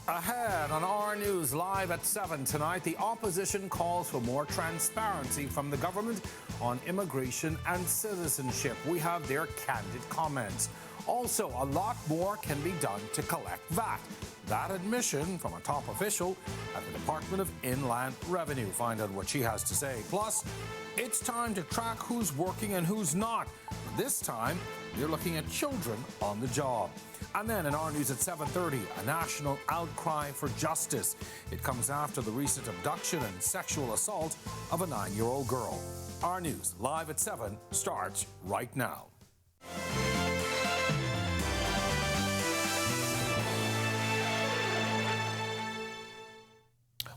Ahead on our news live at 7 tonight, the opposition calls for more transparency from the government on immigration and citizenship. We have their candid comments. Also, a lot more can be done to collect VAT. That admission from a top official at the Department of Inland Revenue. Find out what she has to say. Plus, it's time to track who's working and who's not. This time, we're looking at children on the job. And then in our news at 7:30, a national outcry for justice. It comes after the recent abduction and sexual assault of a 9-year-old girl. Our news live at 7 starts right now.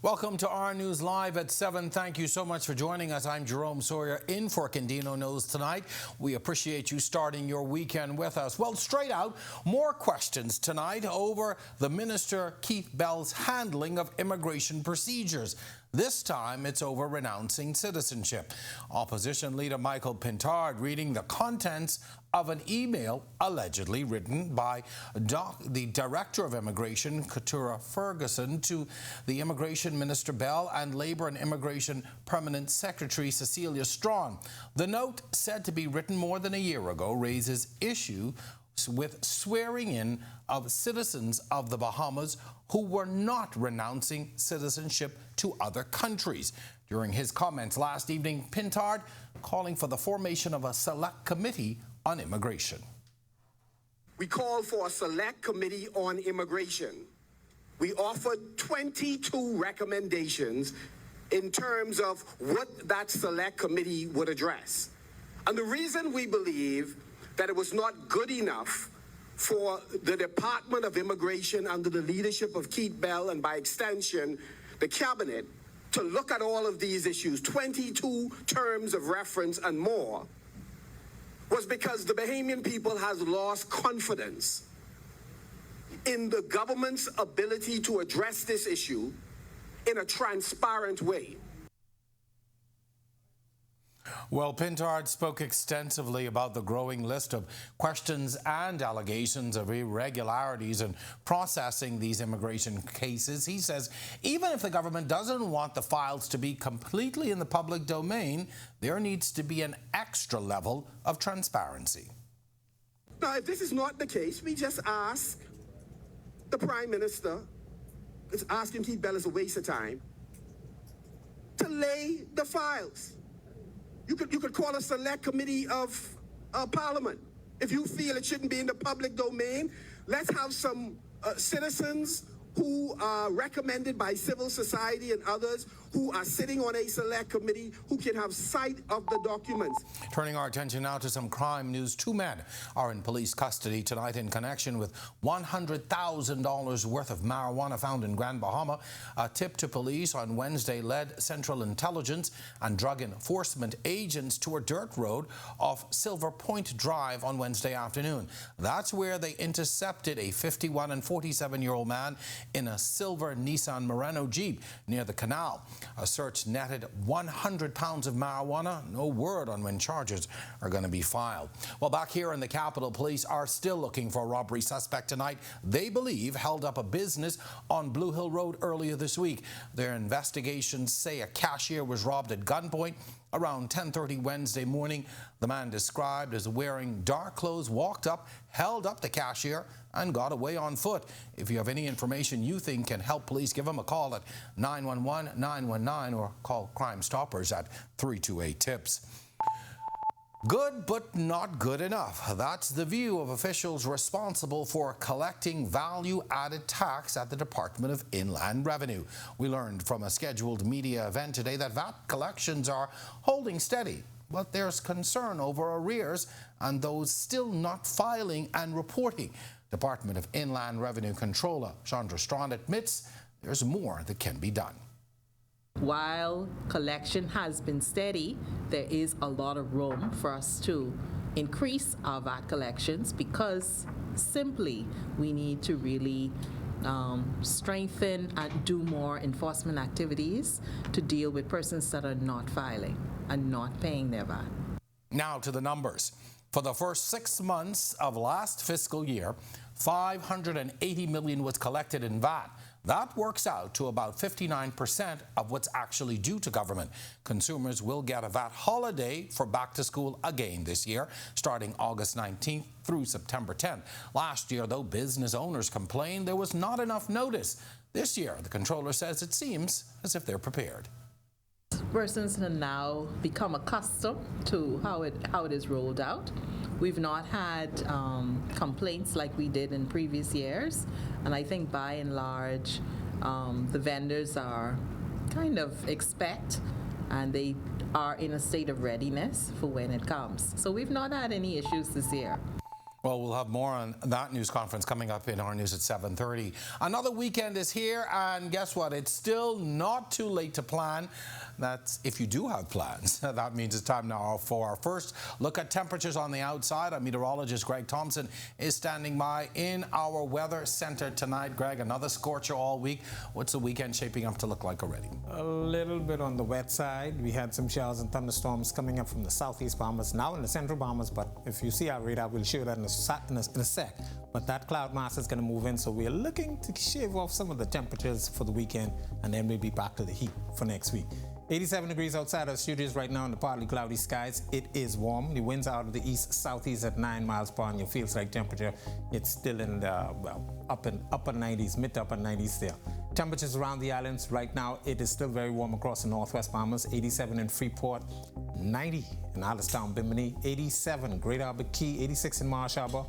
Welcome to our news live at 7. Thank you so much for joining us. I'm Jerome Sawyer in for Condino Knows Tonight. We appreciate you starting your weekend with us. Well, straight out, more questions tonight over the Minister Keith Bell's handling of immigration procedures. This time, it's over renouncing citizenship. Opposition leader Michael Pintard reading the contents of an email allegedly written by the Director of Immigration, Keturah Ferguson, to the Immigration Minister Bell and Labour and Immigration Permanent Secretary Cecilia Strachan. The note, said to be written more than a year ago, raises issue with swearing in of citizens of the Bahamas who were not renouncing citizenship to other countries. During his comments last evening, Pintard calling for the formation of a select committee on immigration. We called for a select committee on immigration. We offered 22 recommendations in terms of what that select committee would address. And the reason we believe that it was not good enough for the Department of Immigration under the leadership of Keith Bell and by extension the Cabinet to look at all of these issues, 22 terms of reference and more, was because the Bahamian people has lost confidence in the government's ability to address this issue in a transparent way. Well, Pintard spoke extensively about the growing list of questions and allegations of irregularities in processing these immigration cases. He says even if the government doesn't want the files to be completely in the public domain, there needs to be an extra level of transparency. Now, if this is not the case, we just ask the Prime Minister, it's asking Keith Bell is a waste of time, to lay the files. You could call a select committee of Parliament. If you feel it shouldn't be in the public domain, let's have some citizens who are recommended by civil society and others who are sitting on a select committee who can have sight of the documents. Turning our attention now to some crime news. 2 men are in police custody tonight in connection with $100,000 worth of marijuana found in Grand Bahama. A tip to police on Wednesday led Central Intelligence and Drug Enforcement agents to a dirt road off Silver Point Drive on Wednesday afternoon. That's where they intercepted a 51 and 47-year-old man in a silver Nissan Murano Jeep near the canal. A search netted 100 pounds of marijuana. No word on when charges are going to be filed. Well, back here in the capital, police are still looking for a robbery suspect tonight. They believe held up a business on Blue Hill Road earlier this week. Their investigations say a cashier was robbed at gunpoint around 10:30 Wednesday morning. The man described as wearing dark clothes walked up, held up the cashier, and got away on foot. If you have any information you think can help police, give them a call at 911-919 or call Crime Stoppers at 328-TIPS. Good, but not good enough. That's the view of officials responsible for collecting value-added tax at the Department of Inland Revenue. We learned from a scheduled media event today that VAT collections are holding steady, but there's concern over arrears and those still not filing and reporting. Department of Inland Revenue Controller Chandra Strachan admits there's more that can be done. While collection has been steady, there is a lot of room for us to increase our VAT collections because simply we need to really strengthen and do more enforcement activities to deal with persons that are not filing and not paying their VAT. Now to the numbers. For the first 6 months of last fiscal year, $580 million was collected in VAT. That works out to about 59% of what's actually due to government. Consumers will get a VAT holiday for back to school again this year, starting August 19th through September 10th. Last year, though, business owners complained there was not enough notice. This year, the controller says it seems as if they're prepared. Persons have now become accustomed to how it is rolled out. We've not had complaints like we did in previous years, and I think by and large the vendors are kind of expect, and they are in a state of readiness for when it comes. So we've not had any issues this year. Well, we'll have more on that news conference coming up in our news at 7:30. Another weekend is here, and guess what? It's still not too late to plan. That's if you do have plans. That means it's time now for our first look at temperatures on the outside. Our meteorologist Greg Thompson is standing by in our weather center tonight. Greg, another scorcher all week. What's the weekend shaping up to look like already? A little bit on the wet side. We had some showers and thunderstorms coming up from the southeast Bahamas, now in the central Bahamas, but if you see our radar, we'll show that in a sec. But that cloud mass is going to move in, so we're looking to shave off some of the temperatures for the weekend, and then we'll be back to the heat for next week. 87 degrees outside our studios right now in the partly cloudy skies. It is warm. The winds are out of the east-southeast at 9 miles per hour, and your feels like temperature, it's still in the, upper 90s, mid to upper 90s there. Temperatures around the islands right now, it is still very warm across the northwest Bahamas. 87 in Freeport, 90 in Allenstown, Bimini, 87 Great Harbour Key, 86 in Marsh Harbour.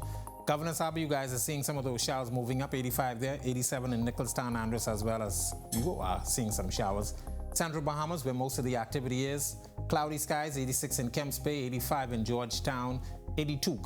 Governor's Harbour, you guys are seeing some of those showers moving up, 85 there, 87 in Nicholstown, Andros, as well as you are seeing some showers. Central Bahamas, where most of the activity is, cloudy skies, 86 in Kemps Bay, 85 in Georgetown, 82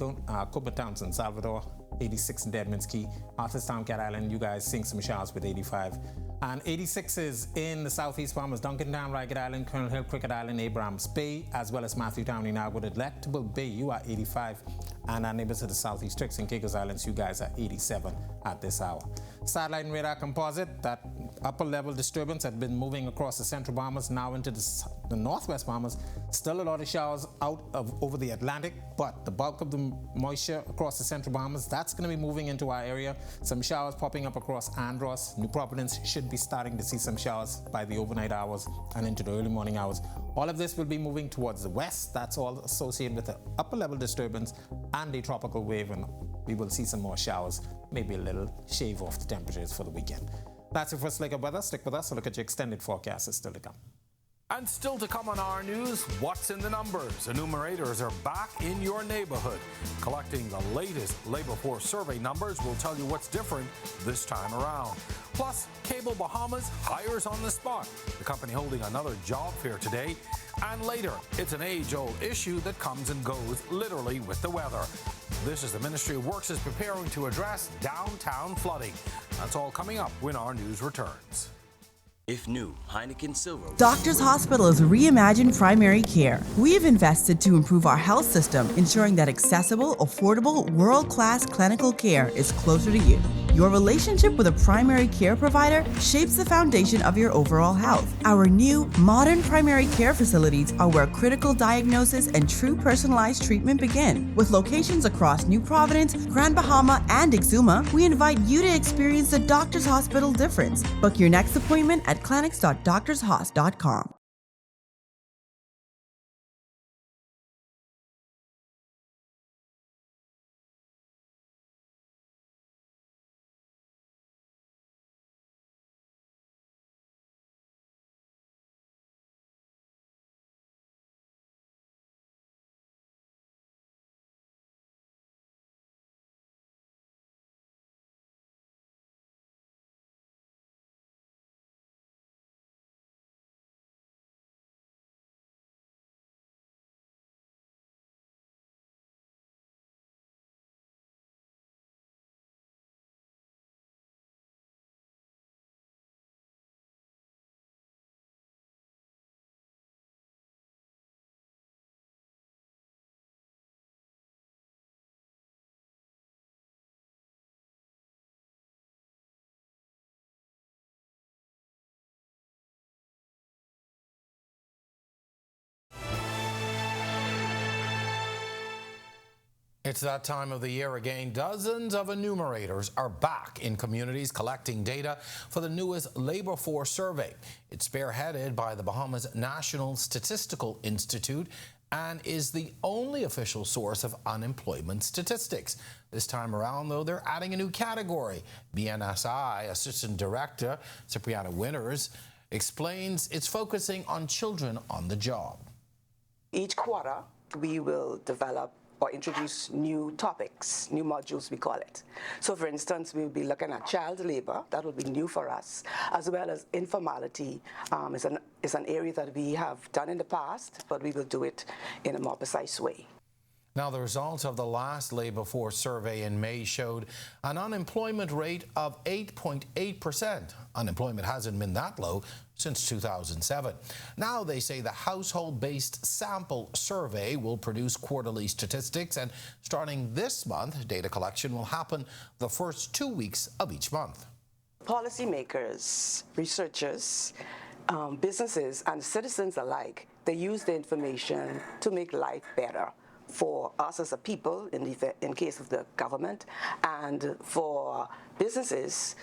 Cooper Townsend, Salvador, 86 in Deadman's Key, Arthurstown, Cat Island, you guys seeing some showers with 85. And 86 is in the southeast Bahamas, Duncantown, Ragged Island, Colonel Hill, Cricket Island, Abrahams Bay, as well as Matthewtown in Agua, Delectable Bay, you are 85. And our neighbors to the southeast, Tricks and Caicos Islands, you guys are 87 at this hour. Satellite and radar composite, that upper level disturbance had been moving across the central Bahamas, now into the northwest Bahamas. Still a lot of showers over the Atlantic, but the bulk of the moisture across the central Bahamas, that's going to be moving into our area. Some showers popping up across Andros. New Providence should be starting to see some showers by the overnight hours and into the early morning hours. All of this will be moving towards the west. That's all associated with the upper level disturbance and a tropical wave, and we will see some more showers, maybe a little shave off the temperatures for the weekend. That's your first leg of weather. Stick with us. So look at your extended forecast. It's still to come. And still to come on our news, what's in the numbers? Enumerators are back in your neighborhood. Collecting the latest labor force survey numbers will tell you what's different this time around. Plus, Cable Bahamas hires on the spot. The company holding another job fair today. And later, it's an age-old issue that comes and goes literally with the weather. This is the Ministry of Works is preparing to address downtown flooding. That's all coming up when our news returns. If new, Heineken Silver. Doctors Hospital is reimagined primary care. We have invested to improve our health system, ensuring that accessible, affordable, world-class clinical care is closer to you. Your relationship with a primary care provider shapes the foundation of your overall health. Our new, modern primary care facilities are where critical diagnosis and true personalized treatment begin. With locations across New Providence, Grand Bahama, and Exuma, we invite you to experience the Doctors Hospital difference. Book your next appointment at clinics.doctorshos.com. It's that time of the year again. Dozens of enumerators are back in communities collecting data for the newest labor force survey. It's spearheaded by the Bahamas National Statistical Institute and is the only official source of unemployment statistics. This time around, though, they're adding a new category. BNSI Assistant Director Cipriana Winters explains it's focusing on children on the job. Each quarter, we will develop or introduce new topics, new modules we call it. So for instance, we'll be looking at child labor, that will be new for us, as well as informality. It's an area that we have done in the past, but we will do it in a more precise way. Now, the results of the last labor force survey in May showed an unemployment rate of 8.8%. Unemployment hasn't been that low since 2007. Now they say the household-based sample survey will produce quarterly statistics, and starting this month, data collection will happen the first 2 weeks of each month. Policymakers, researchers, businesses, and citizens alike, they use the information to make life better for us as a people, in case of the government, and for businesses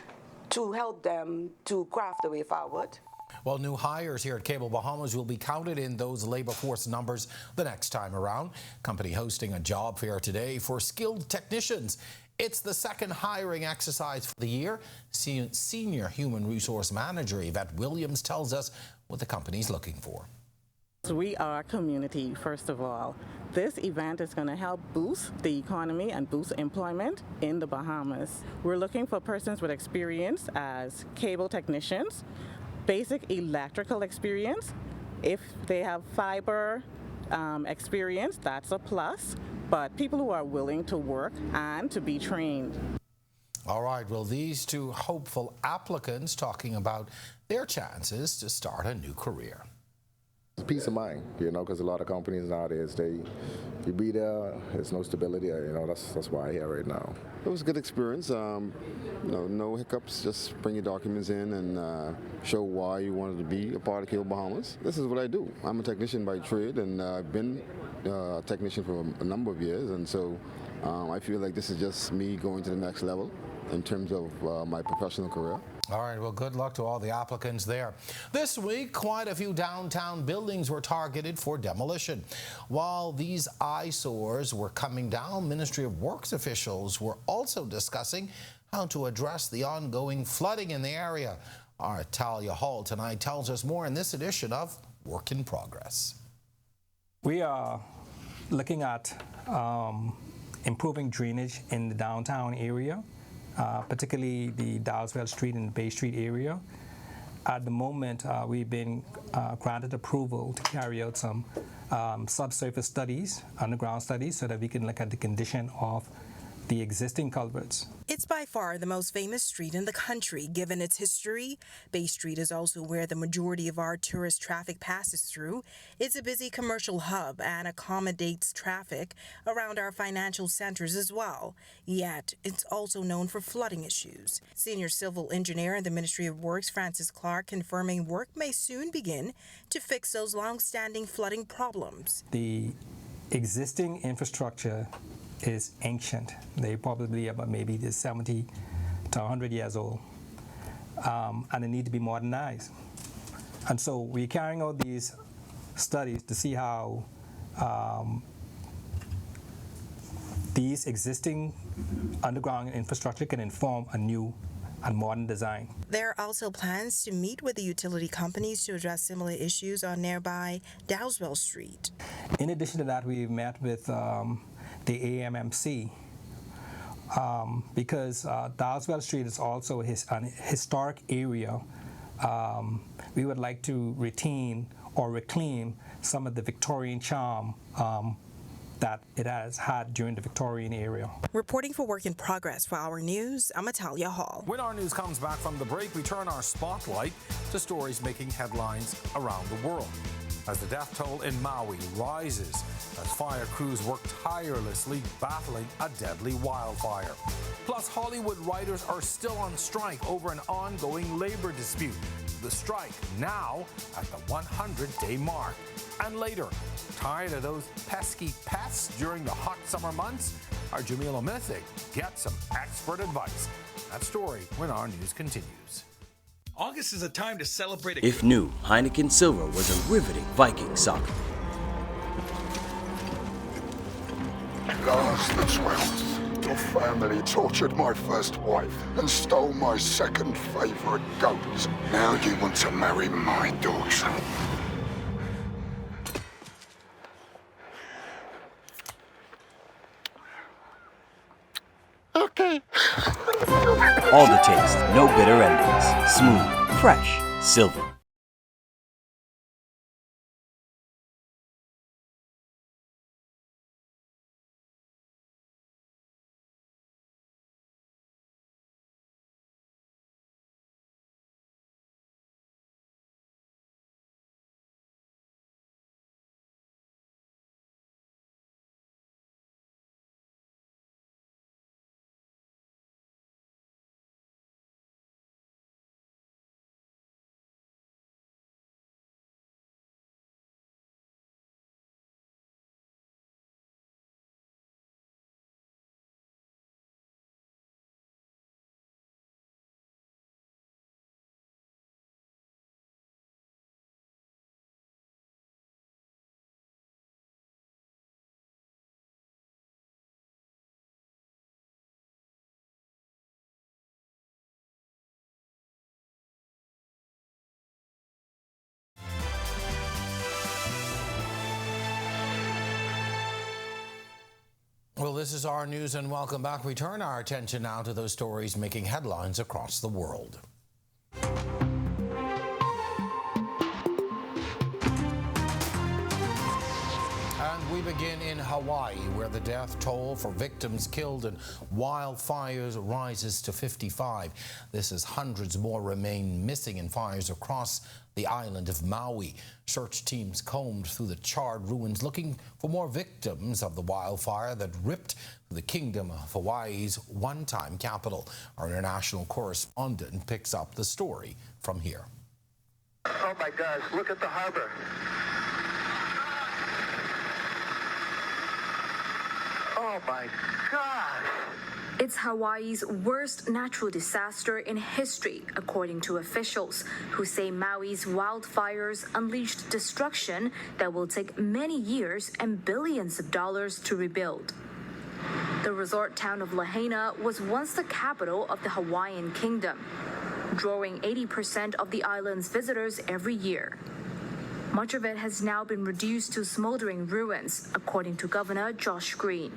to help them to craft the way forward. Well, new hires here at Cable Bahamas will be counted in those labor force numbers the next time around. Company hosting a job fair today for skilled technicians. It's the second hiring exercise for the year. Senior Human Resource Manager Yvette Williams tells us what the company's looking for. We are a community, first of all. This event is going to help boost the economy and boost employment in the Bahamas. We're looking for persons with experience as cable technicians, basic electrical experience. If they have fiber experience, that's a plus, but people who are willing to work and to be trained. All right, well, these two hopeful applicants talking about their chances to start a new career. Peace of mind, because a lot of companies nowadays, you be there, there's no stability, that's why I'm here right now. It was a good experience, no hiccups, just bring your documents in and show why you wanted to be a part of Cable Bahamas. This is what I do. I'm a technician by trade, and I've been a technician for a number of years, and so I feel like this is just me going to the next level in terms of my professional career. All right, well, good luck to all the applicants there. This week, quite a few downtown buildings were targeted for demolition. While these eyesores were coming down, Ministry of Works officials were also discussing how to address the ongoing flooding in the area. Our Talia Hall tonight tells us more in this edition of Work in Progress. We are looking at improving drainage in the downtown area. Particularly the Dowswell Street and Bay Street area. At the moment, we've been granted approval to carry out some subsurface studies, underground studies, so that we can look at the condition of the existing culverts. It's by far the most famous street in the country, given its history. Bay Street is also where the majority of our tourist traffic passes through. It's a busy commercial hub and accommodates traffic around our financial centers as well. Yet, it's also known for flooding issues. Senior civil engineer in the Ministry of Works, Francis Clark, confirming work may soon begin to fix those long-standing flooding problems. The existing infrastructure is ancient. They probably about maybe 70 to 100 years old, and they need to be modernized. And so we're carrying out these studies to see how these existing underground infrastructure can inform a new and modern design. There are also plans to meet with the utility companies to address similar issues on nearby Dowswell Street. In addition to that, we've met with the AMMC because Dowswell Street is also an historic area. We would like to retain or reclaim some of the Victorian charm that it has had during the Victorian era. Reporting for Work in Progress for Our News, I'm Talia Hall. When our news comes back from the break, we turn our spotlight to stories making headlines around the world. As the death toll in Maui rises, as fire crews work tirelessly battling a deadly wildfire. Plus, Hollywood writers are still on strike over an ongoing labor dispute. The strike now at the 100-day mark. And later, tired of those pesky pests during the hot summer months? Our Jamila Mithig gets some expert advice. That story when our news continues. August is a time to celebrate. If new, Heineken Silver was a riveting Viking saga. Last the 12th, your family tortured my first wife and stole my second favorite goat. Now you want to marry my daughter. Okay. All the taste, no bitter endings. Smooth, fresh, silver. Well, this is our news, and welcome back. We turn our attention now to those stories making headlines across the world. And we begin in Hawaii, where the death toll for victims killed in wildfires rises to 55. This as hundreds more remain missing in fires across the island of Maui. Search teams combed through the charred ruins looking for more victims of the wildfire that ripped through the kingdom of Hawaii's one-time capital. Our international correspondent picks up the story from here. Oh my gosh, look at the harbor. Oh my God! It's Hawaii's worst natural disaster in history, according to officials who say Maui's wildfires unleashed destruction that will take many years and billions of dollars to rebuild. The resort town of Lahaina was once the capital of the Hawaiian kingdom, drawing 80% of the island's visitors every year. Much of it has now been reduced to smoldering ruins, according to Governor Josh Green.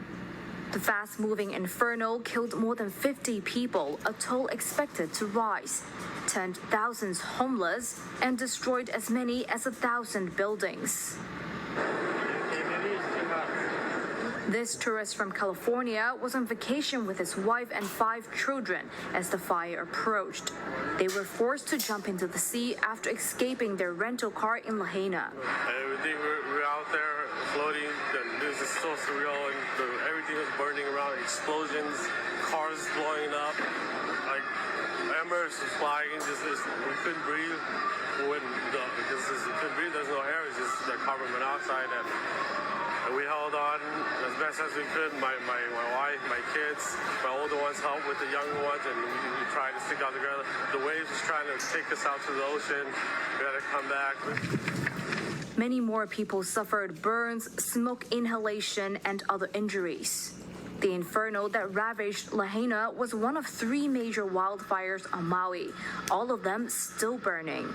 The fast-moving inferno killed more than 50 people, a toll expected to rise, turned thousands homeless, and destroyed as many as 1,000 buildings. This tourist from California was on vacation with his wife and 5 children as the fire approached. They were forced to jump into the sea after escaping their rental car in Lahaina. Everything we're out there floating, this is so surreal, and everything was burning around, explosions, cars blowing up, like embers flying, we couldn't breathe. Because we couldn't breathe, there's no air, it's just the carbon monoxide. And we held on as best as we could. My wife, my kids, my older ones helped with the younger ones, and we tried to stick out together. The waves was trying to take us out to the ocean. We had to come back. Many more people suffered burns, smoke inhalation, and other injuries. The inferno that ravaged Lahaina was one of 3 major wildfires on Maui, all of them still burning.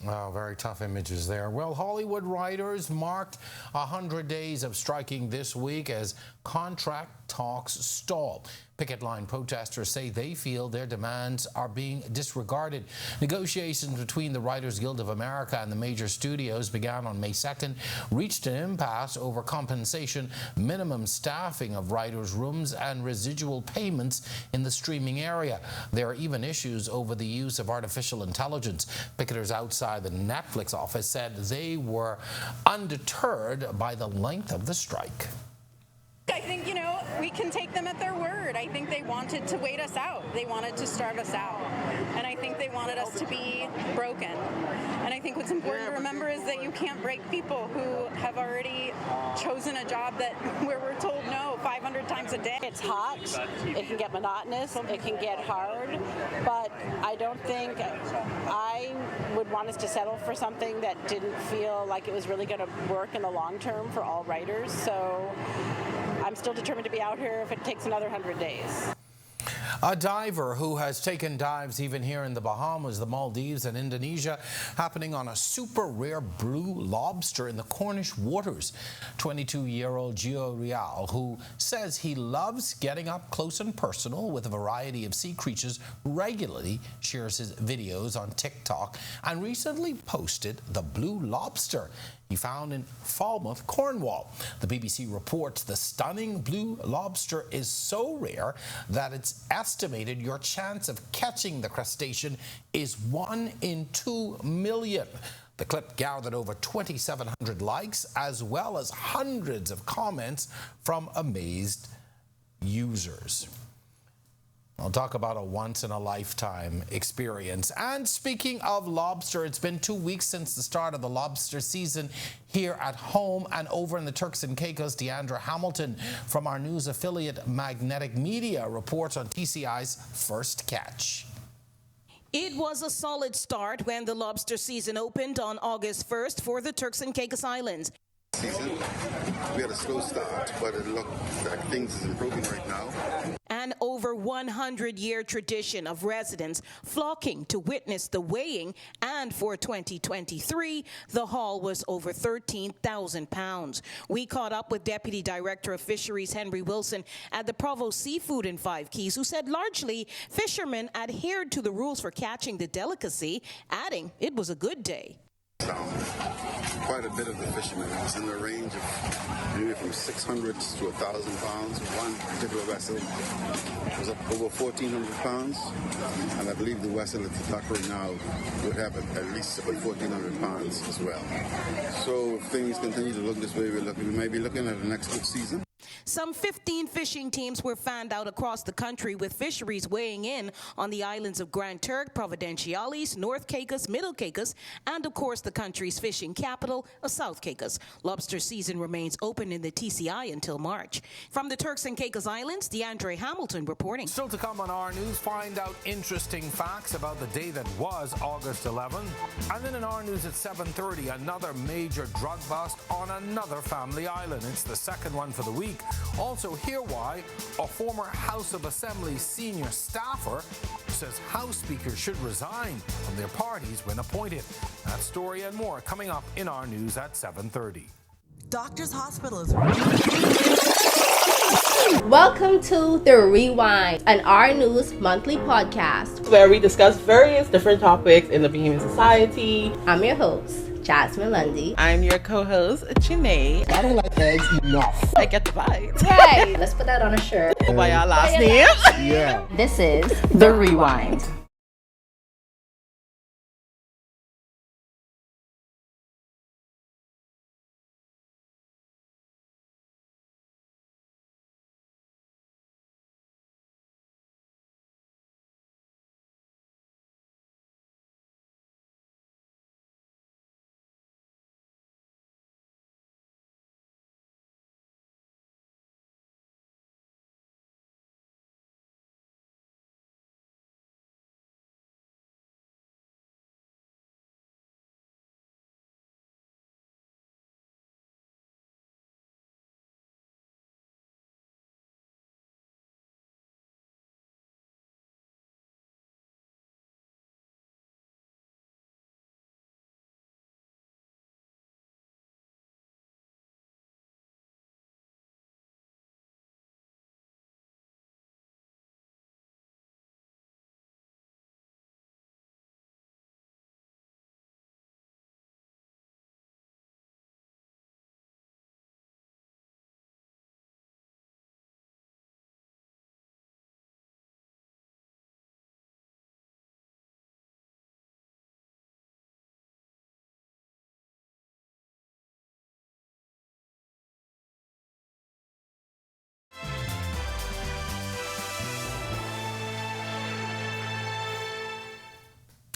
Oh, very tough images there. Well, Hollywood writers marked 100 days of striking this week as contract talks stall. Picket line protesters say they feel their demands are being disregarded. Negotiations between the Writers Guild of America and the major studios began on May 2nd, reached an impasse over compensation, minimum staffing of writers' rooms, and residual payments in the streaming area. There are even issues over the use of artificial intelligence. Picketers outside the Netflix office said they were undeterred by the length of the strike. I think, we can take them at their word. I think they wanted to wait us out. They wanted to starve us out. And I think they wanted us to be broken. And I think what's important to remember is that you can't break people who have already chosen a job where we're told no 500 times a day. It's hot, it can get monotonous, it can get hard, but I don't think I would want us to settle for something that didn't feel like it was really going to work in the long term for all writers. So I'm still determined to be out here if it takes another 100 days. A diver who has taken dives even here in the Bahamas, the Maldives and Indonesia, happening on a super rare blue lobster in the Cornish waters. 22-year-old Gio Real, who says he loves getting up close and personal with a variety of sea creatures, regularly shares his videos on TikTok and recently posted the blue lobster he found in Falmouth, Cornwall. The BBC reports the stunning blue lobster is so rare that it's estimated your chance of catching the crustacean is 1 in 2 million. The clip gathered over 2,700 likes as well as hundreds of comments from amazed users. I'll talk about a once-in-a-lifetime experience. And speaking of lobster, it's been 2 weeks since the start of the lobster season here at home and over in the Turks and Caicos. Deandra Hamilton from our news affiliate Magnetic Media reports on TCI's first catch. It was a solid start when the lobster season opened on August 1st for the Turks and Caicos Islands. We had a slow start, but it looked like things is improving right now. An over 100-year tradition of residents flocking to witness the weighing, and for 2023, the haul was over 13,000 pounds. We caught up with Deputy Director of Fisheries Henry Wilson at the Provost Seafood in Five Keys, who said largely fishermen adhered to the rules for catching the delicacy, adding it was a good day. Quite a bit of the fishermen. It was in the range of anywhere from 600 to 1,000 pounds. One particular vessel was up over 1,400 pounds, and I believe the vessel at the dock right now would have at least about 1,400 pounds as well. So if things continue to look this way, we may be looking at the next good season. Some 15 fishing teams were fanned out across the country, with fisheries weighing in on the islands of Grand Turk, Providenciales, North Caicos, Middle Caicos, and of course the country's fishing capital, South Caicos. Lobster season remains open in the TCI until March. From the Turks and Caicos Islands, Deandra Hamilton reporting. Still to come on our news, find out interesting facts about the day that was August 11th. And then in our news at 7:30, another major drug bust on another family island. It's the second one for the week. Also, hear why a former House of Assembly senior staffer says House speakers should resign from their parties when appointed. That story and more coming up in our news at 7:30. Doctors Hospital is... Welcome to The Rewind, an Our News monthly podcast where we discuss various different topics in the Bahamian society. I'm your host, Jasmine Lundy. I'm your co-host, Janae. I don't like eggs enough. I get the vibes. Right, let's put that on a shirt. Go by our last names. Yeah. This is The Rewind.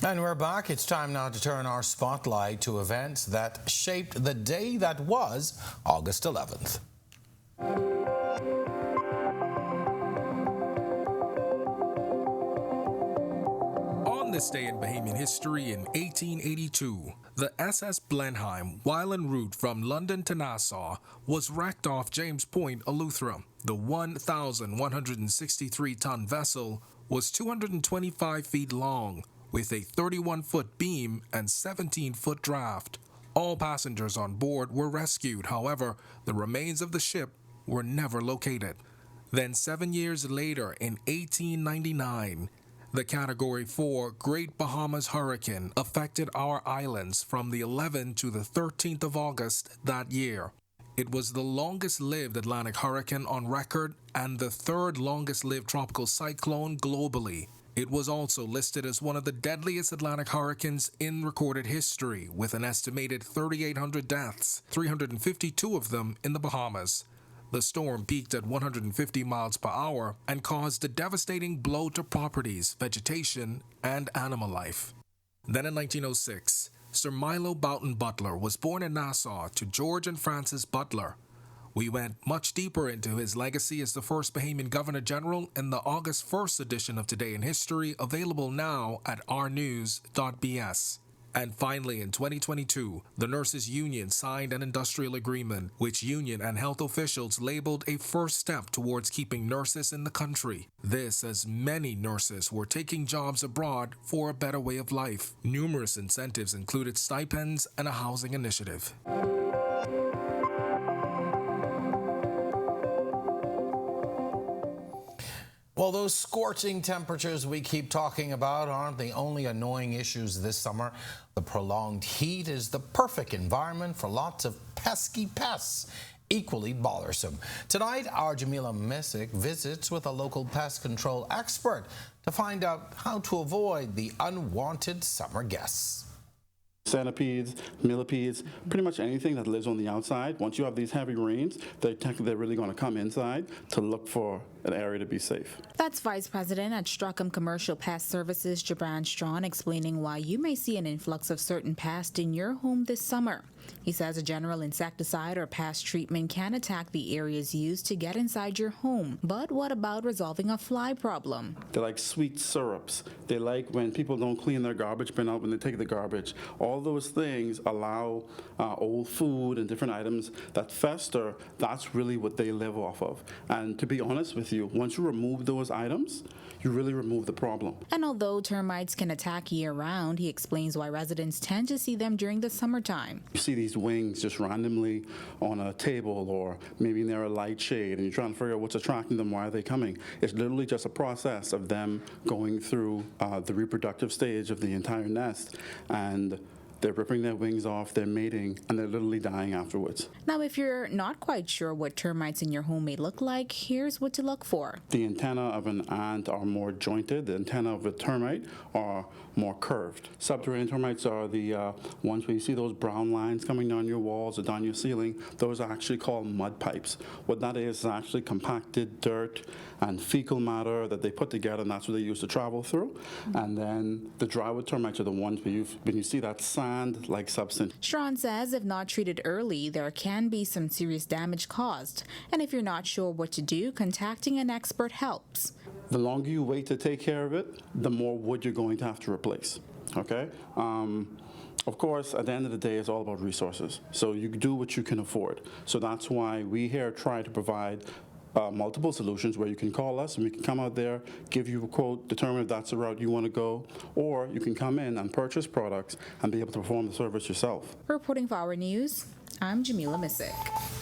And we're back. It's time now to turn our spotlight to events that shaped the day that was August 11th. On this day in Bahamian history in 1882, the SS Blenheim, while en route from London to Nassau, was wrecked off James Point, Eleuthera. The 1,163-ton vessel was 225 feet long, with a 31-foot beam and 17-foot draft. All passengers on board were rescued. However, the remains of the ship were never located. Then 7 years later, in 1899, the Category 4 Great Bahamas hurricane affected our islands from the 11th to the 13th of August that year. It was the longest-lived Atlantic hurricane on record and the third longest-lived tropical cyclone globally. It was also listed as one of the deadliest Atlantic hurricanes in recorded history, with an estimated 3,800 deaths, 352 of them in the Bahamas. The storm peaked at 150 miles per hour and caused a devastating blow to properties, vegetation, and animal life. Then in 1906, Sir Milo Boughton Butler was born in Nassau to George and Frances Butler. We went much deeper into his legacy as the first Bahamian Governor General in the August 1st edition of Today in History, available now at ournews.bs. And finally, in 2022, the Nurses Union signed an industrial agreement, which union and health officials labeled a first step towards keeping nurses in the country. This, as many nurses were taking jobs abroad for a better way of life. Numerous incentives included stipends and a housing initiative. Well, those scorching temperatures we keep talking about aren't the only annoying issues this summer. The prolonged heat is the perfect environment for lots of pesky pests, equally bothersome. Tonight, our Jamila Missick visits with a local pest control expert to find out how to avoid the unwanted summer guests. Centipedes, millipedes, pretty much anything that lives on the outside. Once you have these heavy rains, they're really going to come inside to look for an area to be safe. That's Vice President at Strachan Commercial Pest Services, Jabran Strawn, explaining why you may see an influx of certain pests in your home this summer. He says a general insecticide or pest treatment can attack the areas used to get inside your home. But what about resolving a fly problem? They like sweet syrups. They like when people don't clean their garbage bin out when they take the garbage. All those things allow old food and different items that fester. That's really what they live off of. And to be honest with you, once you remove those items, you really remove the problem. And although termites can attack year-round, he explains why residents tend to see them during the summertime. You see these wings just randomly on a table or maybe near a light shade, and you're trying to figure out what's attracting them, why are they coming? It's literally just a process of them going through the reproductive stage of the entire nest, and they're ripping their wings off, they're mating, and they're literally dying afterwards. Now, if you're not quite sure what termites in your home may look like, here's what to look for. The antennae of an ant are more jointed. The antennae of a termite are more curved. Subterranean termites are the ones where you see those brown lines coming down your walls or down your ceiling. Those are actually called mud pipes. What that is actually compacted dirt and fecal matter that they put together, and that's what they use to travel through. And then the drywood termites are the ones where when you see that sand-like substance. Strawn says if not treated early, there can be some serious damage caused. And if you're not sure what to do, contacting an expert helps. The longer you wait to take care of it, the more wood you're going to have to replace, okay? Of course, at the end of the day, it's all about resources. So you do what you can afford. So that's why we here try to provide multiple solutions where you can call us and we can come out there, give you a quote, determine if that's the route you want to go, or you can come in and purchase products and be able to perform the service yourself. Reporting for Our News, I'm Jamila Missick.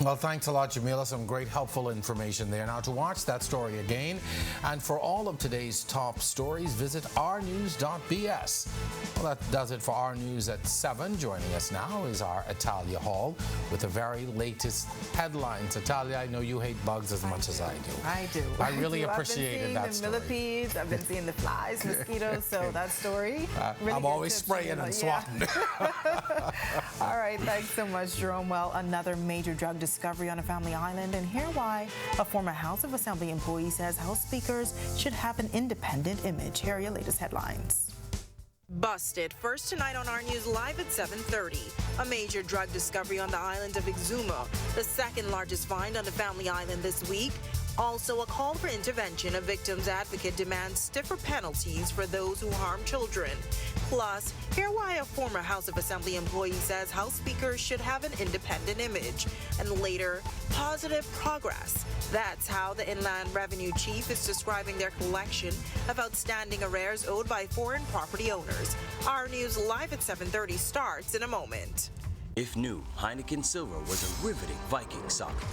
Well, thanks a lot, Jamila. Some great helpful information there. Now, to watch that story again and for all of today's top stories, visit ournews.bs. Well, that does it for Our News at 7. Joining us now is our Italia Hall with the very latest headlines. Italia, I know you hate bugs as much as I do. I do. I really appreciated that story. I've been seeing the millipedes, I've been seeing the flies, mosquitoes, so that story. Really I'm always spraying and swatting. All right, thanks so much, Jerome. Well, another major drug discovery on a family island, and hear why a former House of Assembly employee says House speakers should have an independent image. Here are your latest headlines. Busted first tonight on our news live at 7:30. A major drug discovery on the island of Exuma, the second largest find on the family island this week. Also a call for intervention. A victim's advocate demands stiffer penalties for those who harm children. Plus, hear why a former House of Assembly employee says House speakers should have an independent image. And later, positive progress. That's how the Inland Revenue Chief is describing their collection of outstanding arrears owed by foreign property owners. Our news live at 7:30 starts in a moment. If new, Heineken Silver was a riveting Viking saga.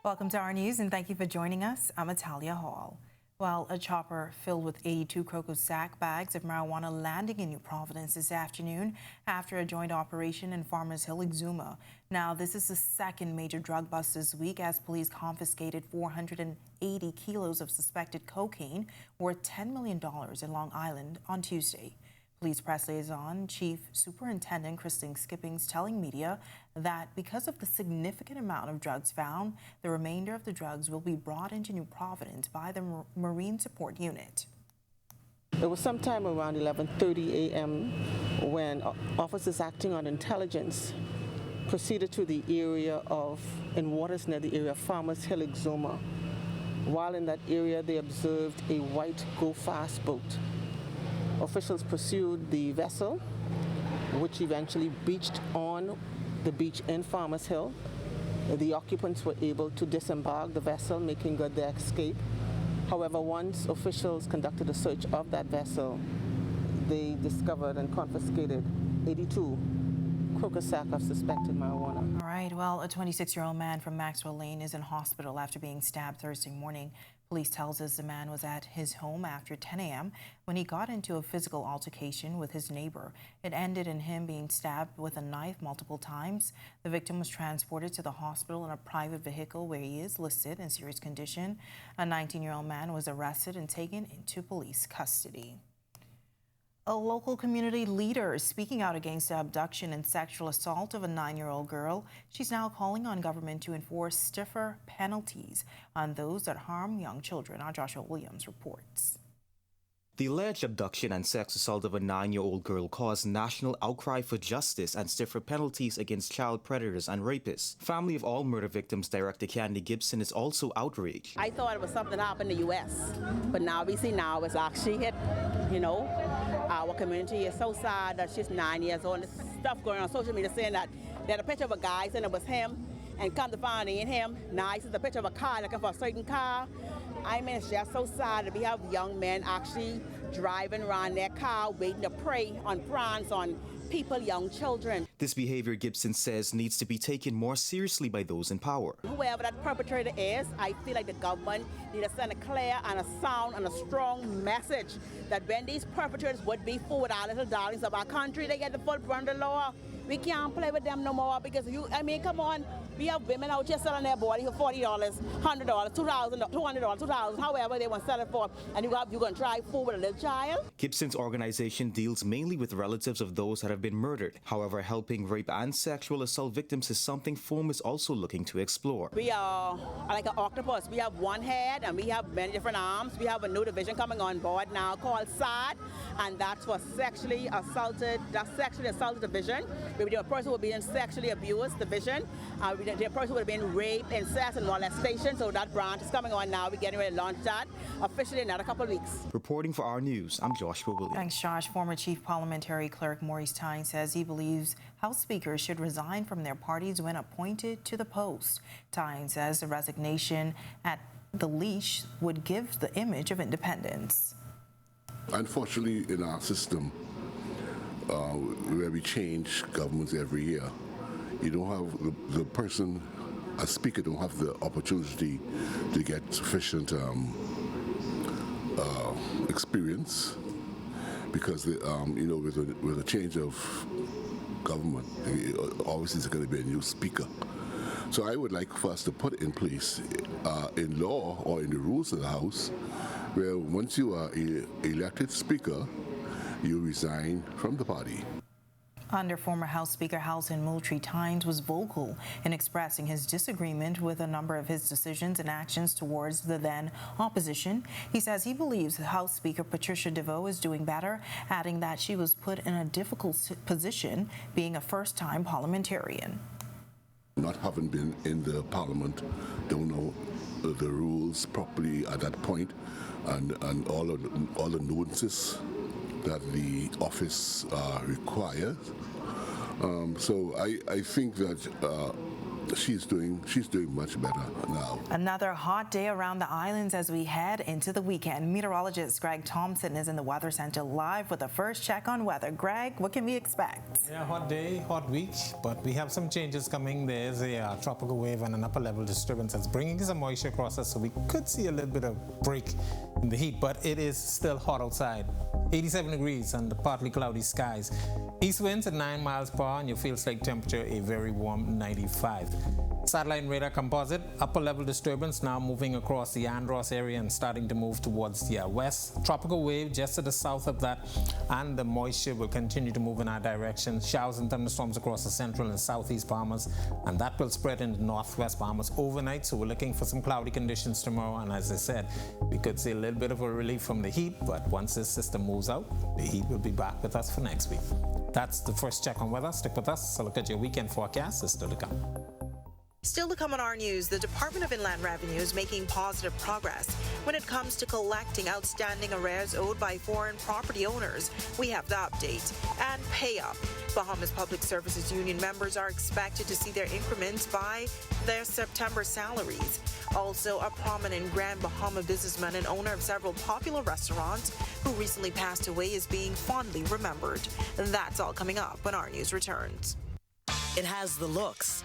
Welcome to our news and thank you for joining us. I'm Atalia Hall. Well, a chopper filled with 82 Crocus sack bags of marijuana landing in New Providence this afternoon after a joint operation in Farmers Hill, Exuma. Now, this is the second major drug bust this week as police confiscated 480 kilos of suspected cocaine worth $10 million in Long Island on Tuesday. Police press liaison Chief Superintendent Christine Skippings telling media that because of the significant amount of drugs found, the remainder of the drugs will be brought into New Providence by the Marine Support Unit. It was sometime around 11:30 a.m. when officers acting on intelligence proceeded to the area in waters near the area of Farmers Hill, Exuma. While in that area, they observed a white go-fast boat. Officials pursued the vessel, which eventually beached on the beach in Farmers Hill. The occupants were able to disembark the vessel, making good their escape. However, once officials conducted a search of that vessel, they discovered and confiscated 82 Crocus sack of suspected marijuana. All right, well, a 26-year-old man from Maxwell Lane is in hospital after being stabbed Thursday morning. Police tells us the man was at his home after 10 a.m. when he got into a physical altercation with his neighbor. It ended in him being stabbed with a knife multiple times. The victim was transported to the hospital in a private vehicle where he is listed in serious condition. A 19-year-old man was arrested and taken into police custody. A local community leader is speaking out against the abduction and sexual assault of a 9-year-old girl. She's now calling on government to enforce stiffer penalties on those that harm young children. Our Joshua Williams reports. The alleged abduction and sex assault of a 9-year-old girl caused national outcry for justice and stiffer penalties against child predators and rapists. Family of all murder victims Director Candy Gibson is also outraged. I thought it was something happened in the U.S., but now we see now it's actually hit, our community. Is so sad that she's 9 years old. There's stuff going on social media saying that they had a picture of a guy saying it was him, and come to find it ain't him. Now it's a picture of a car looking for a certain car. I mean, it's just so sad that we have young men actually driving around their car waiting to prey on France, on people, young children. This behavior, Gibson says, needs to be taken more seriously by those in power. Whoever that perpetrator is, I feel like the government needs to send a clear and a sound and a strong message that when these perpetrators would be forward our little darlings of our country, they get the full brunt of the law. We can't play with them no more because come on, We have women out here selling their body for $40, $100, $2,000, $200, $2,000, however they want to sell it for, and you're going to try food with a little child? Gibson's organization deals mainly with relatives of those that have been murdered. However, helping rape and sexual assault victims is something FOAM is also looking to explore. We are like an octopus. We have one head and we have many different arms. We have a new division coming on board now called SAD, and that's for sexually assaulted division. The person will be in sexually abused division. The person would have been raped, incest, and molestation. So that branch is coming on now. We're getting ready to launch that officially in another couple of weeks. Reporting for Our News, I'm Joshua Williams. Thanks, Josh. Former Chief Parliamentary Clerk Maurice Tynes says he believes House speakers should resign from their parties when appointed to the post. Tynes says the resignation at the leash would give the image of independence. Unfortunately, in our system, where we change governments every year, you don't have the person, a speaker, don't have the opportunity to get sufficient experience, because with a change of government, obviously there's going to be a new speaker. So I would like for us to put in place in law or in the rules of the House, where once you are elected speaker, you resign from the party. Under former House Speaker Halson Moultrie, Tynes was vocal in expressing his disagreement with a number of his decisions and actions towards the then opposition. He says he believes House Speaker Patricia DeVoe is doing better, adding that she was put in a difficult position being a first-time parliamentarian. Not having been in the parliament, don't know the rules properly at that point, and all the nuances that the office requires. So I think that she's doing much better now. Another hot day around the islands as we head into the weekend. Meteorologist Greg Thompson is in the Weather Center live with the first check on weather. Greg, what can we expect? Yeah, hot day, hot week, but we have some changes coming. There's a tropical wave and an upper level disturbance that's bringing some moisture across us, so we could see a little bit of break in the heat, but it is still hot outside. 87 degrees under partly cloudy skies. East winds at 9 miles per hour and your feels like temperature a very warm 95. Satellite and radar composite, upper level disturbance now moving across the Andros area and starting to move towards the west. Tropical wave just to the south of that, and the moisture will continue to move in our direction. Showers and thunderstorms across the central and southeast Bahamas, and that will spread into northwest Bahamas overnight. So we're looking for some cloudy conditions tomorrow, and as I said, we could see a little bit of a relief from the heat, but once this system moves out, the heat will be back with us for next week. That's the first check on weather. Stick with us. So look at your weekend forecast. It's still to come. Still to come on Our News, the Department of Inland Revenue is making positive progress when it comes to collecting outstanding arrears owed by foreign property owners. We have the update. And pay up. Bahamas Public Services Union members are expected to see their increments by their September salaries. Also, a prominent Grand Bahama businessman and owner of several popular restaurants who recently passed away is being fondly remembered. That's all coming up when Our News returns. It has the looks,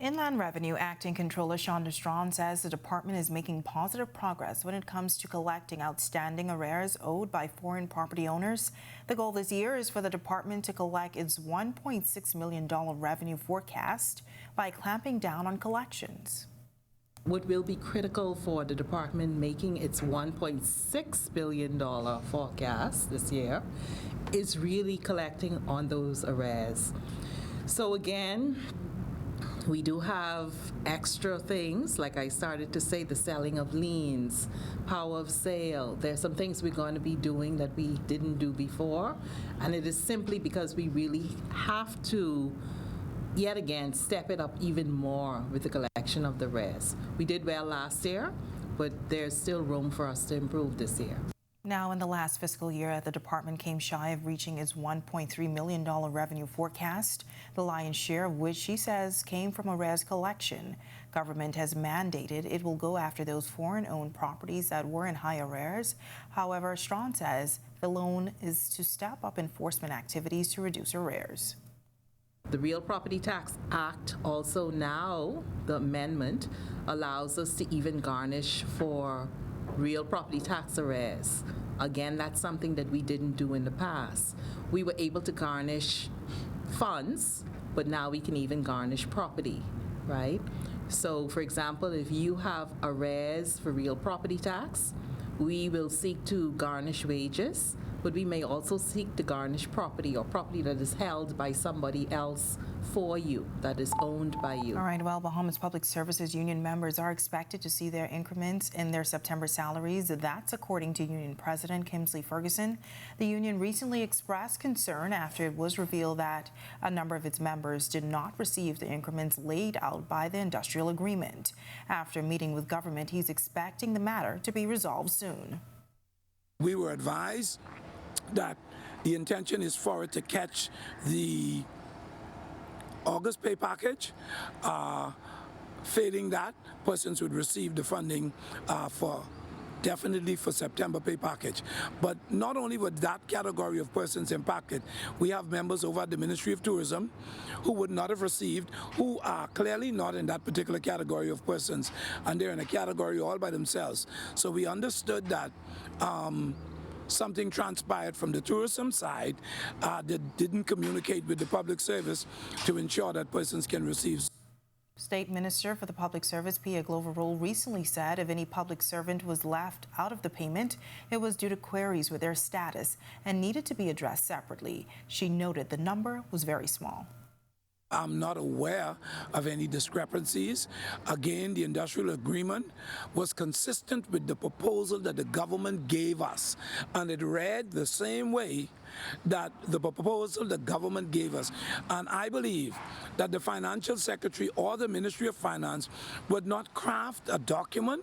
Inland Revenue Acting Controller Shonda Strawn says the department is making positive progress when it comes to collecting outstanding arrears owed by foreign property owners. The goal this year is for the department to collect its $1.6 million revenue forecast by clamping down on collections. What will be critical for the department making its $1.6 billion forecast this year is really collecting on those arrears. So again, we do have extra things, like I started to say, the selling of liens, power of sale. There's some things we're going to be doing that we didn't do before, and it is simply because we really have to, yet again, step it up even more with the collection of the arrears. We did well last year, but there's still room for us to improve this year. Now, in the last fiscal year, the department came shy of reaching its $1.3 million revenue forecast, the lion's share of which she says came from arrears collection. Government has mandated it will go after those foreign-owned properties that were in high arrears. However, Strawn says the loan is to step up enforcement activities to reduce arrears. The Real Property Tax Act also now, the amendment, allows us to even garnish for real property tax arrears. Again, that's something that we didn't do in the past. We were able to garnish funds, but now we can even garnish property, right? So, for example, if you have arrears for real property tax, we will seek to garnish wages, but we may also seek to garnish property or property that is held by somebody else for you, that is owned by you. All right, well, Bahamas Public Services Union members are expected to see their increments in their September salaries. That's according to Union President Kimsley Ferguson. The union recently expressed concern after it was revealed that a number of its members did not receive the increments laid out by the industrial agreement. After meeting with government, he's expecting the matter to be resolved soon. We were advised that the intention is for it to catch the August pay package. Failing that, persons would receive the funding definitely for September pay package. But not only would that category of persons impacted, we have members over at the Ministry of Tourism who would not have received, who are clearly not in that particular category of persons, and they're in a category all by themselves. So we understood that something transpired from the tourism side that didn't communicate with the public service to ensure that persons can receive. State Minister for the Public Service, Pia Glover-Roll, recently said if any public servant was left out of the payment, it was due to queries with their status and needed to be addressed separately. She noted the number was very small. I'm not aware of any discrepancies. Again, the industrial agreement was consistent with the proposal that the government gave us, and it read the same way that the proposal the government gave us. And I believe that the Financial Secretary or the Ministry of Finance would not craft a document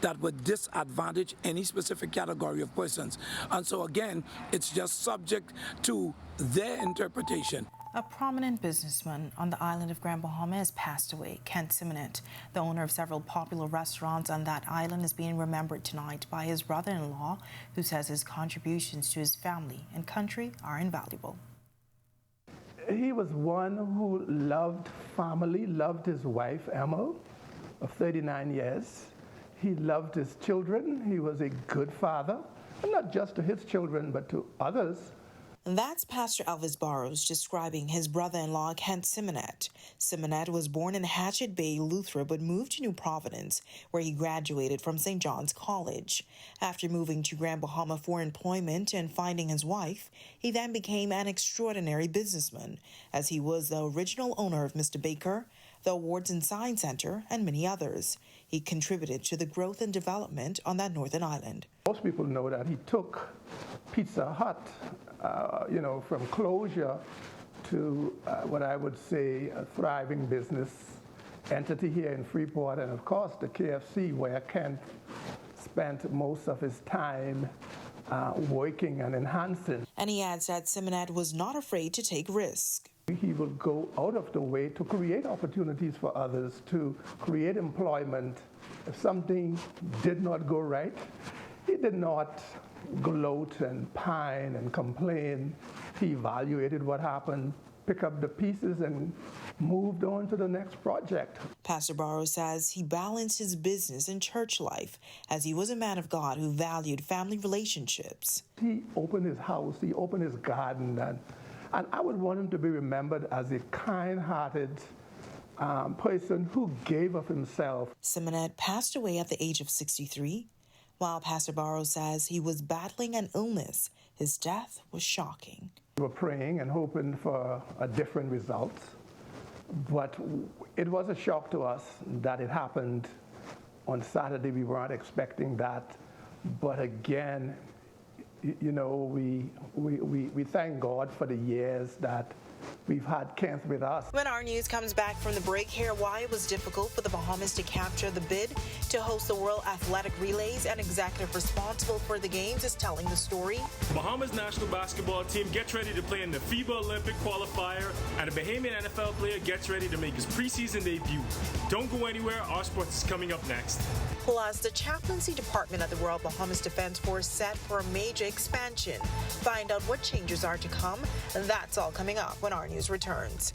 that would disadvantage any specific category of persons. And so again, it's just subject to their interpretation. A prominent businessman on the island of Grand Bahama has passed away, Kent Simonet. The owner of several popular restaurants on that island is being remembered tonight by his brother-in-law, who says his contributions to his family and country are invaluable. He was one who loved family, loved his wife, Emma, of 39 years. He loved his children. He was a good father, and not just to his children, but to others. That's Pastor Elvis Barrows describing his brother-in-law, Kent Simonet. Simonet was born in Hatchet Bay, Luthra, but moved to New Providence, where he graduated from St. John's College. After moving to Grand Bahama for employment and finding his wife, he then became an extraordinary businessman, as he was the original owner of Mr. Baker, the Awards and Science Center, and many others. He contributed to the growth and development on that northern island. Most people know that he took Pizza Hut, from closure to what I would say a thriving business entity here in Freeport, and of course the KFC, where Kent spent most of his time working and enhancing. And he adds that Simonet was not afraid to take risks. He will go out of the way to create opportunities for others, to create employment. If something did not go right, he did not gloat and pine and complain. He evaluated what happened, pick up the pieces and moved on to the next project. Pastor Barrow says he balanced his business and church life as he was a man of God who valued family relationships. He opened his house, he opened his garden, and I would want him to be remembered as a kind-hearted person who gave of himself. Simonette passed away at the age of 63. While Pastor Barrow says he was battling an illness, his death was shocking. We were praying and hoping for a different result, but it was a shock to us that it happened on Saturday. We weren't expecting that, but again, you know, we thank God for the years that we've had Kent with us. When our news comes back from the break, hear why it was difficult for the Bahamas to capture the bid to host the World Athletic Relays. An executive responsible for the games is telling the story. Bahamas national basketball team gets ready to play in the FIBA Olympic qualifier, and a Bahamian NFL player gets ready to make his preseason debut. Don't go anywhere, our sports is coming up next. Plus, the chaplaincy department at the Royal Bahamas Defense Force set for a major expansion. Find out what changes are to come. That's all coming up when our news returns.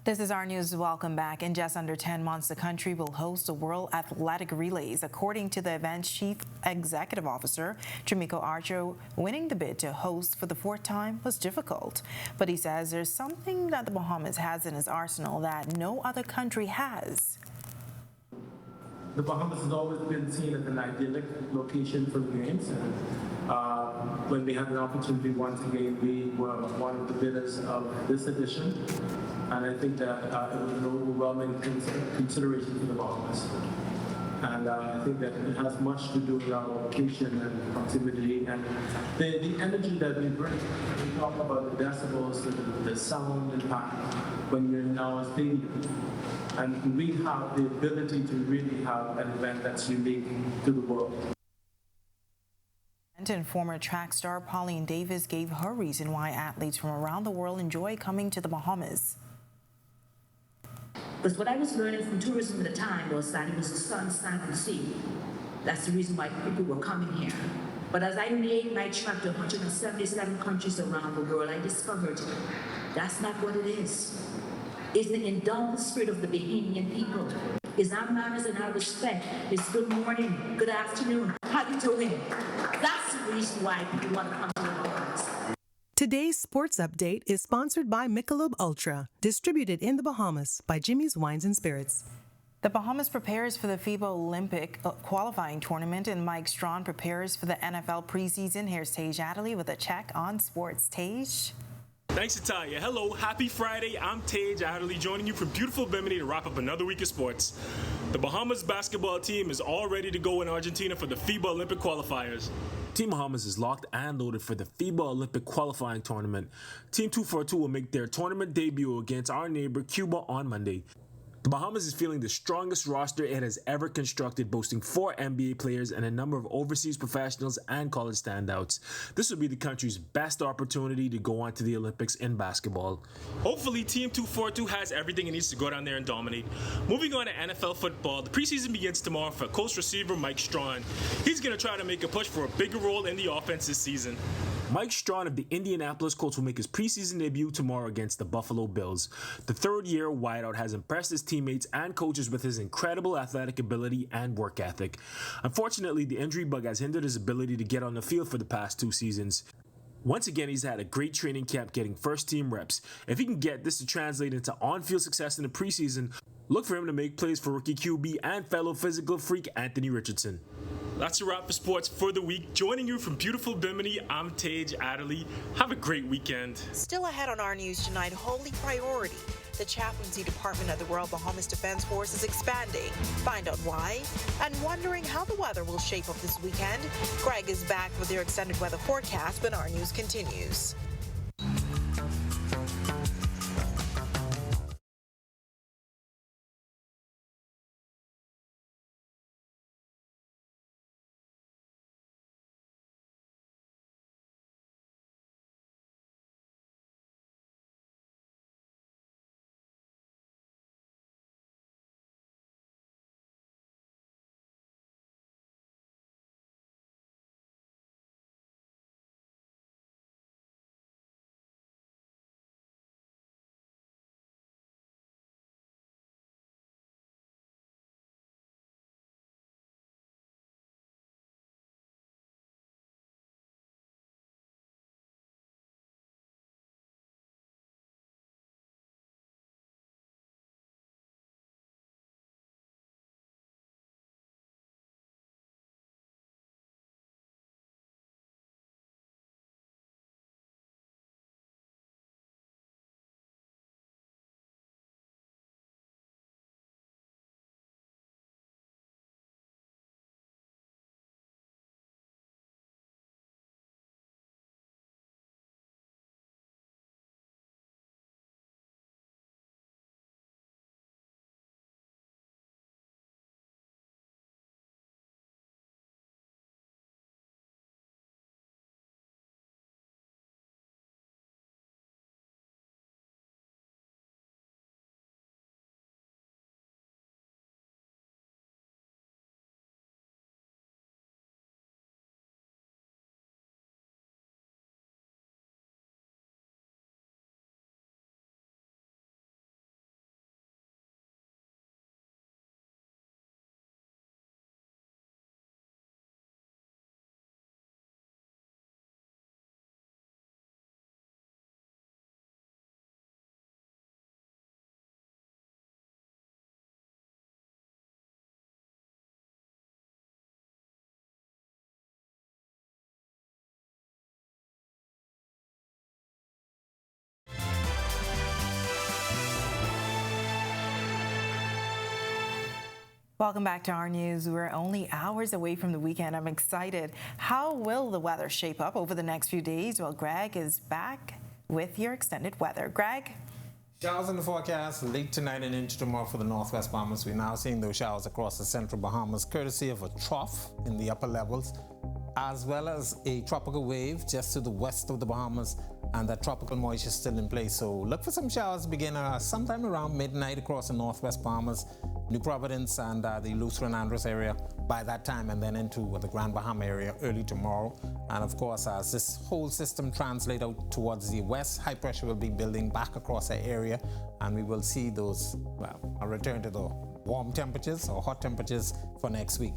This is our news. Welcome back. In just under 10 months, the country will host the World Athletic Relays. According to the event's chief executive officer, Trimiko Archer, winning the bid to host for the fourth time was difficult. But he says there's something that the Bahamas has in its arsenal that no other country has. The Bahamas has always been seen as an idyllic location for the games. And when we had an opportunity once again, we were one of the bidders of this edition. And I think that it was an overwhelming consideration for the Bahamas. And I think that it has much to do with our location and proximity and the energy that we bring. We talk about the decibels, the sound impact when you're in our stadium. And we have the ability to really have an event that's unique to the world. And former track star Pauline Davis gave her reason why athletes from around the world enjoy coming to the Bahamas. Because what I was learning from tourism at the time was that it was the sun, sand, and sea. That's the reason why people were coming here. But as I made my trek to 177 countries around the world, I discovered that's not what it is. It's the indulgent spirit of the Bahamian people. It's our manners and our respect. It's good morning, good afternoon, how you doing? That's the reason why people want to come to the Bahamas. Today's sports update is sponsored by Michelob Ultra, distributed in the Bahamas by Jimmy's Wines and Spirits. The Bahamas prepares for the FIBA Olympic qualifying tournament, and Mike Strawn prepares for the NFL preseason. Here's Tage Adderley with a check on sports. Tage? Thanks, Italia. Hello, happy Friday. I'm Tage Adderley, joining you from beautiful Bimini to wrap up another week of sports. The Bahamas basketball team is all ready to go in Argentina for the FIBA Olympic qualifiers. Team Bahamas is locked and loaded for the FIBA Olympic qualifying tournament. Team 242 will make their tournament debut against our neighbor Cuba on Monday. The Bahamas is feeling the strongest roster it has ever constructed, boasting 4 NBA players and a number of overseas professionals and college standouts. This will be the country's best opportunity to go on to the Olympics in basketball. Hopefully, Team 242 has everything it needs to go down there and dominate. Moving on to NFL football, the preseason begins tomorrow for Colts receiver Mike Strawn. He's going to try to make a push for a bigger role in the offense this season. Mike Strawn of the Indianapolis Colts will make his preseason debut tomorrow against the Buffalo Bills. The third-year wideout has impressed his teammates and coaches with his incredible athletic ability and work ethic. Unfortunately, the injury bug has hindered his ability to get on the field for the past 2 seasons. Once again, he's had a great training camp getting first-team reps. If he can get this to translate into on-field success in the preseason, look for him to make plays for rookie QB and fellow physical freak Anthony Richardson. That's a wrap for sports for the week. Joining you from beautiful Bimini, I'm Tage Adderley. Have a great weekend. Still ahead on our news tonight, holy priority. The chaplaincy department of the Royal Bahamas Defense Force is expanding. Find out why. And wondering how the weather will shape up this weekend. Greg is back with your extended weather forecast when our news continues. Welcome back to our news. We're only hours away from the weekend. I'm excited. How will the weather shape up over the next few days? Well, Greg is back with your extended weather. Greg? Showers in the forecast late tonight and into tomorrow for the northwest Bahamas. We're now seeing those showers across the central Bahamas, courtesy of a trough in the upper levels, as well as a tropical wave just to the west of the Bahamas, and that tropical moisture is still in place. So look for some showers begin sometime around midnight across the northwest Bahamas, New Providence, and the Lutheran Andros area by that time, and then into the Grand Bahama area early tomorrow. And of course, as this whole system translates out towards the west, high pressure will be building back across the area, and we will see those, well, a return to the warm temperatures or hot temperatures for next week.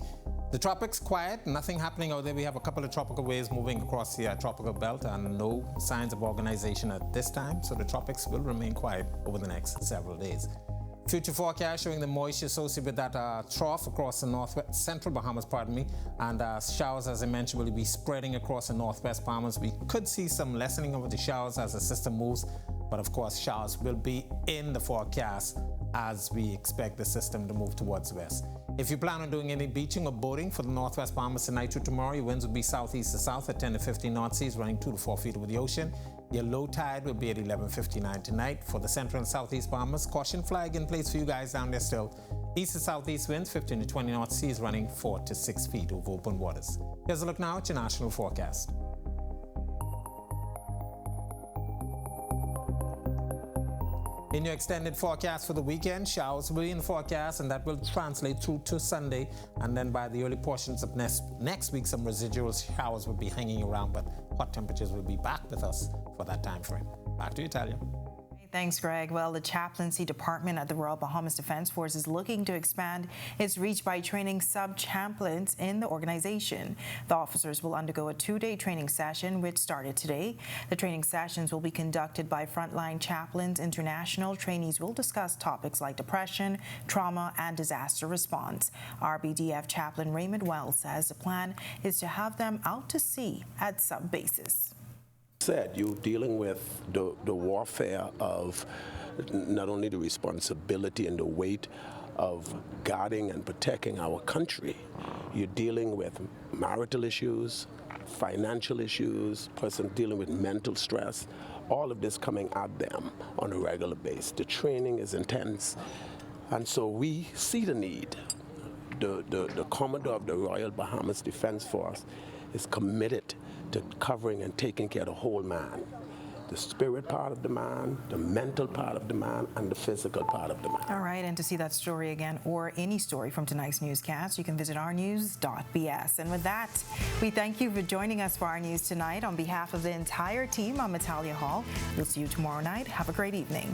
The tropics quiet, nothing happening out there. We have a couple of tropical waves moving across the tropical belt and no signs of organization at this time, so the tropics will remain quiet over the next several days. Future forecast showing the moisture associated with that trough across the northwest, central Bahamas, and showers, as I mentioned, will be spreading across the northwest Bahamas. We could see some lessening of the showers as the system moves, but of course showers will be in the forecast as we expect the system to move towards the west. If you plan on doing any beaching or boating for the northwest Bahamas tonight to tomorrow, your winds will be southeast to south at 10 to 15 knot seas, running 2 to 4 feet over the ocean. Your low tide will be at 11:59 tonight. For the central and southeast Bahamas, caution flag in place for you guys down there still. East to southeast winds, 15 to 20 knot seas, running 4 to 6 feet over open waters. Here's a look now at your national forecast. In your extended forecast for the weekend, showers will be in the forecast, and that will translate through to Sunday. And then by the early portions of next week, some residual showers will be hanging around, but hot temperatures will be back with us for that time frame. Back to you, Talia. Thanks, Greg. Well, the chaplaincy department at the Royal Bahamas Defense Force is looking to expand its reach by training sub-chaplains in the organization. The officers will undergo a 2-day training session, which started today. The training sessions will be conducted by frontline chaplains. International trainees will discuss topics like depression, trauma, and disaster response. RBDF chaplain Raymond Wells says the plan is to have them out to sea at sub-bases. Said you're dealing with the warfare of not only the responsibility and the weight of guarding and protecting our country, you're dealing with marital issues, financial issues, person dealing with mental stress, all of this coming at them on a regular basis. The training is intense, and so we see the need. The Commodore of the Royal Bahamas Defense Force is committed to covering and taking care of the whole man. The spirit part of the man, the mental part of the man, and the physical part of the man. All right, and to see that story again or any story from tonight's newscast, you can visit ournews.bs. And with that, we thank you for joining us for our news tonight. On behalf of the entire team, I'm Natalia Hall. We'll see you tomorrow night. Have a great evening.